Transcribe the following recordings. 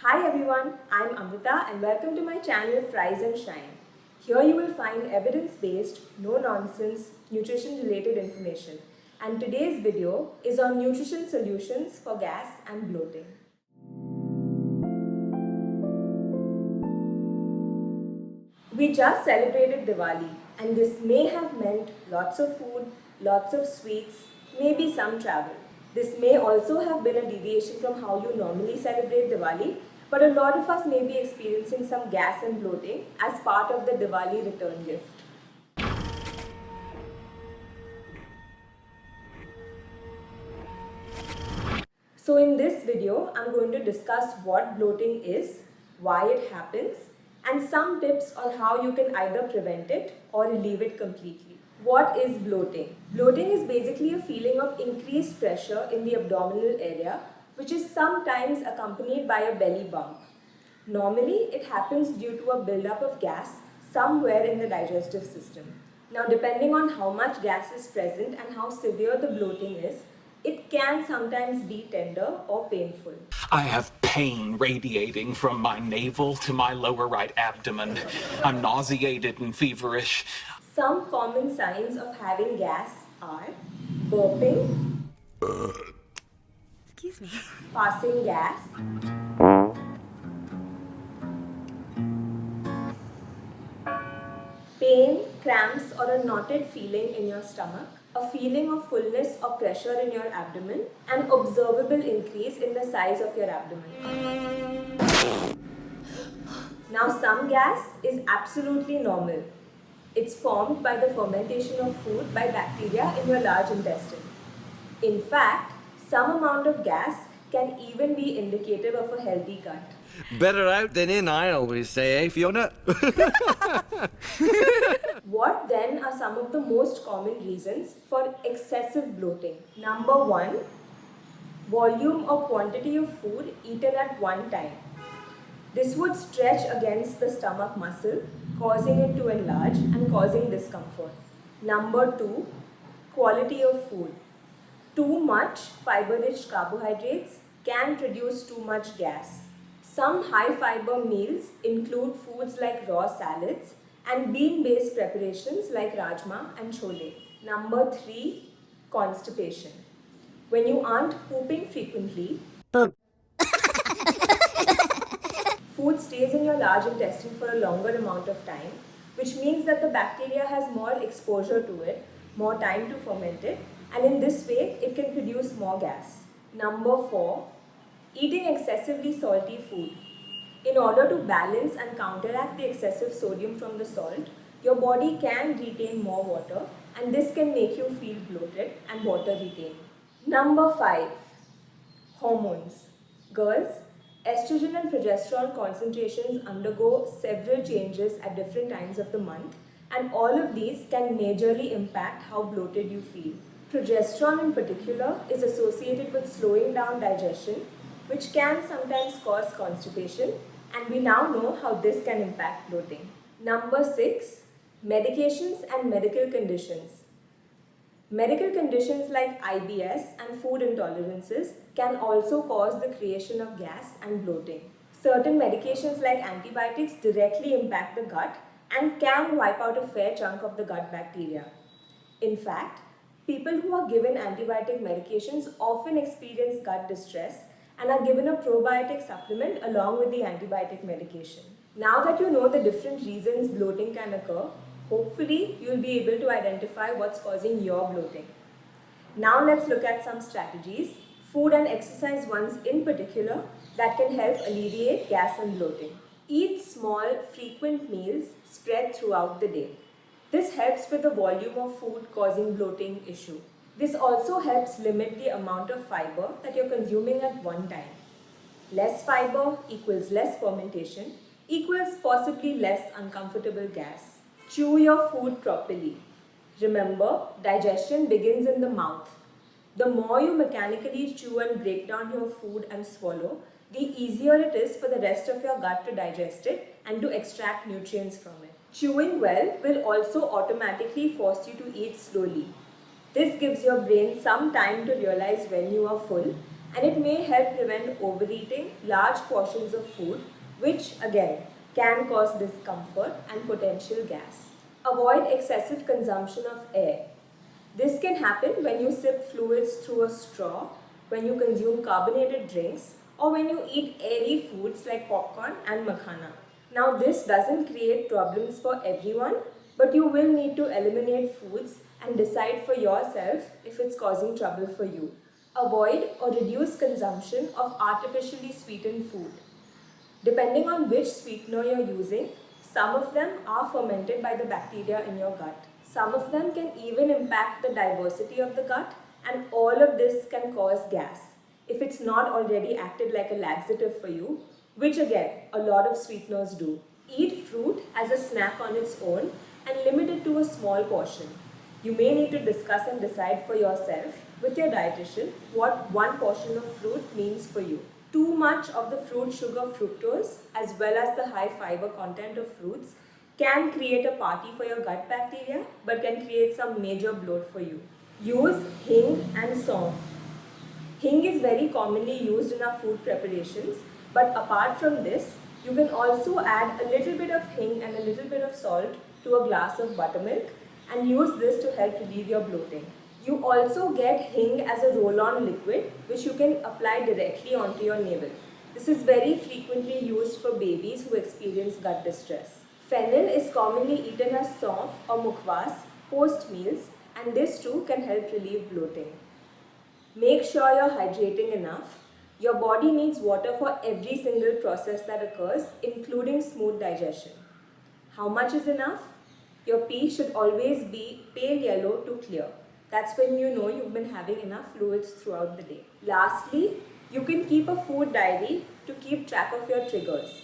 Hi everyone, I'm Amrita and welcome to my channel Fries and Shine. Here you will find evidence-based, no-nonsense, nutrition-related information. And today's video is on nutrition solutions for gas and bloating. We just celebrated Diwali and this may have meant lots of food, lots of sweets, maybe some travel. This may also have been a deviation from how you normally celebrate Diwali, but a lot of us may be experiencing some gas and bloating as part of the Diwali return gift. So in this video, I'm going to discuss what bloating is, why it happens, and some tips on how you can either prevent it or relieve it completely. What is bloating? Bloating is basically a feeling of increased pressure in the abdominal area, which is sometimes accompanied by a belly bump. Normally, it happens due to a buildup of gas somewhere in the digestive system. Now, depending on how much gas is present and how severe the bloating is, it can sometimes be tender or painful. I have pain radiating from my navel to my lower right abdomen. I'm nauseated and feverish. Some common signs of having gas are burping, Excuse me. passing gas, pain, cramps, or a knotted feeling in your stomach, a feeling of fullness or pressure in your abdomen, and observable increase in the size of your abdomen. Now, some gas is absolutely normal. It's formed by the fermentation of food by bacteria in your large intestine. In fact, some amount of gas can even be indicative of a healthy gut. Better out than in, I always say, eh, Fiona? What then are some of the most common reasons for excessive bloating? Number one, volume or quantity of food eaten at one time. This would stretch against the stomach muscle, causing it to enlarge and causing discomfort. Number two, quality of food. Too much fiber-rich carbohydrates can produce too much gas. Some high-fiber meals include foods like raw salads and bean-based preparations like rajma and chole. Number three, constipation. When you aren't pooping frequently, food stays in your large intestine for a longer amount of time, which means that the bacteria has more exposure to it, more time to ferment it, and in this way, it can produce more gas. Number four, eating excessively salty food. In order to balance and counteract the excessive sodium from the salt, your body can retain more water, and this can make you feel bloated and water retained. Number five, hormones. Girls, estrogen and progesterone concentrations undergo several changes at different times of the month, and all of these can majorly impact how bloated you feel. Progesterone in particular is associated with slowing down digestion, which can sometimes cause constipation, and we now know how this can impact bloating. Number six, medications and medical conditions. Medical conditions like IBS and food intolerances can also cause the creation of gas and bloating. Certain medications like antibiotics directly impact the gut and can wipe out a fair chunk of the gut bacteria. In fact, people who are given antibiotic medications often experience gut distress and are given a probiotic supplement along with the antibiotic medication. Now that you know the different reasons bloating can occur, hopefully you'll be able to identify what's causing your bloating. Now let's look at some strategies, food and exercise ones in particular, that can help alleviate gas and bloating. Eat small, frequent meals spread throughout the day. This helps with the volume of food causing bloating issue. This also helps limit the amount of fiber that you're consuming at one time. Less fiber equals less fermentation equals possibly less uncomfortable gas. Chew your food properly. Remember, digestion begins in the mouth. The more you mechanically chew and break down your food and swallow, the easier it is for the rest of your gut to digest it and to extract nutrients from it. Chewing well will also automatically force you to eat slowly. This gives your brain some time to realize when you are full, and it may help prevent overeating large portions of food, which again can cause discomfort and potential gas. Avoid excessive consumption of air. This can happen when you sip fluids through a straw, when you consume carbonated drinks, or when you eat airy foods like popcorn and makhana. Now, this doesn't create problems for everyone, but you will need to eliminate foods and decide for yourself if it's causing trouble for you. Avoid or reduce consumption of artificially sweetened food. Depending on which sweetener you're using, some of them are fermented by the bacteria in your gut. Some of them can even impact the diversity of the gut, and all of this can cause gas if it's not already acted like a laxative for you, which again, a lot of sweeteners do. Eat fruit as a snack on its own and limit it to a small portion. You may need to discuss and decide for yourself with your dietitian what one portion of fruit means for you. Too much of the fruit sugar fructose as well as the high fiber content of fruits can create a party for your gut bacteria but can create some major bloat for you. Use hing and saunf. Hing is very commonly used in our food preparations, but apart from this, you can also add a little bit of hing and a little bit of salt to a glass of buttermilk and use this to help relieve your bloating. You also get hing as a roll-on liquid which you can apply directly onto your navel. This is very frequently used for babies who experience gut distress. Fennel is commonly eaten as saunf or mukhwas post meals, and this too can help relieve bloating. Make sure you're hydrating enough. Your body needs water for every single process that occurs, including smooth digestion. How much is enough? Your pee should always be pale yellow to clear. That's when you know you've been having enough fluids throughout the day. Lastly, you can keep a food diary to keep track of your triggers.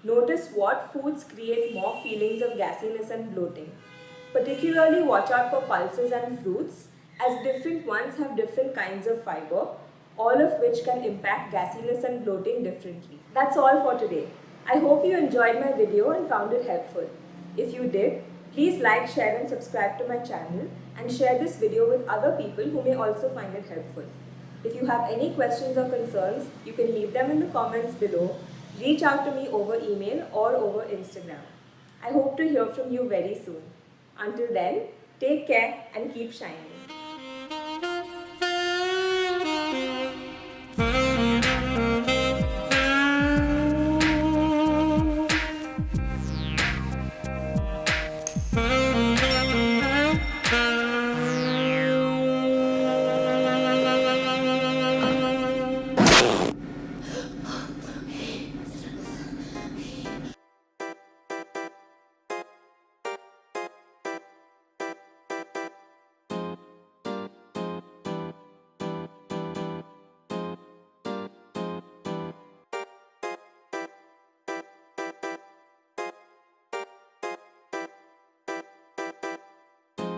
Notice what foods create more feelings of gassiness and bloating. Particularly watch out for pulses and fruits, as different ones have different kinds of fiber, all of which can impact gassiness and bloating differently. That's all for today. I hope you enjoyed my video and found it helpful. If you did, please like, share and subscribe to my channel and share this video with other people who may also find it helpful. If you have any questions or concerns, you can leave them in the comments below, reach out to me over email or over Instagram. I hope to hear from you very soon. Until then, take care and keep shining.